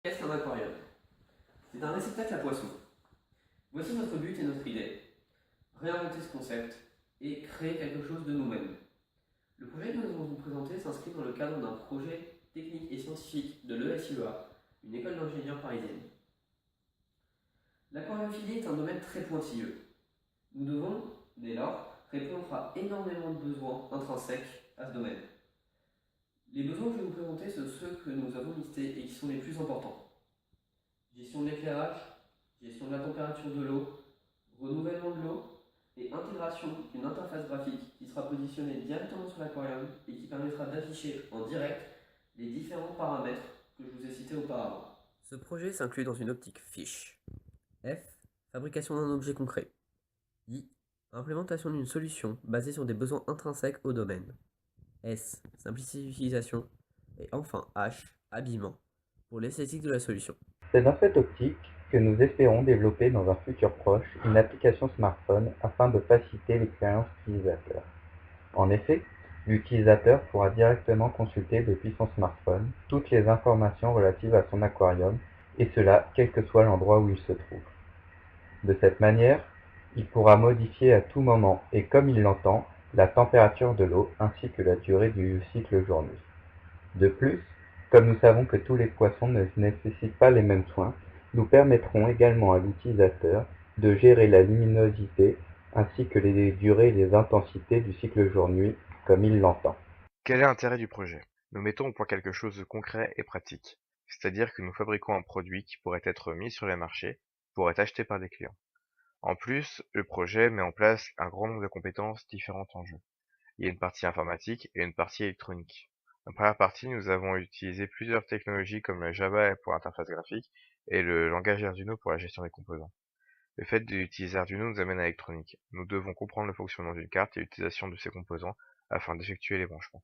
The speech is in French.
Qu'est-ce qu'un aquarium? C'est un réceptacle à poissons. Voici notre but et notre idée. Réinventer ce concept et créer quelque chose de nous-mêmes. Le projet que nous allons vous présenter s'inscrit dans le cadre d'un projet technique et scientifique de l'ESIEA, une école d'ingénieurs parisienne. L'aquariophilie est un domaine très pointilleux. Nous devons, dès lors, répondre à énormément de besoins intrinsèques à ce domaine. Les besoins que je vais vous présenter sont ceux que nous avons listés et qui sont les plus importants. Gestion de l'éclairage, gestion de la température de l'eau, renouvellement de l'eau et intégration d'une interface graphique qui sera positionnée directement sur l'aquarium et qui permettra d'afficher en direct les différents paramètres que je vous ai cités auparavant. Ce projet s'inclut dans une optique fiche. F. Fabrication d'un objet concret. I. Implémentation d'une solution basée sur des besoins intrinsèques au domaine. S. Simplicité d'utilisation. Et enfin H. Habillement, pour l'esthétique de la solution. C'est dans cette optique que nous espérons développer dans un futur proche une application smartphone afin de faciliter l'expérience utilisateur. En effet, l'utilisateur pourra directement consulter depuis son smartphone toutes les informations relatives à son aquarium, et cela quel que soit l'endroit où il se trouve. De cette manière, il pourra modifier à tout moment et comme il l'entend la température de l'eau ainsi que la durée du cycle jour-nuit. De plus, comme nous savons que tous les poissons ne nécessitent pas les mêmes soins, nous permettrons également à l'utilisateur de gérer la luminosité ainsi que les durées et les intensités du cycle jour-nuit comme il l'entend. Quel est l'intérêt du projet? Nous mettons au point quelque chose de concret et pratique, c'est-à-dire que nous fabriquons un produit qui pourrait être mis sur les marchés, pour être acheté par des clients. En plus, le projet met en place un grand nombre de compétences différentes en jeu. Il y a une partie informatique et une partie électronique. Dans la première partie, nous avons utilisé plusieurs technologies comme le Java pour l'interface graphique et le langage Arduino pour la gestion des composants. Le fait d'utiliser Arduino nous amène à l'électronique. Nous devons comprendre le fonctionnement d'une carte et l'utilisation de ses composants afin d'effectuer les branchements.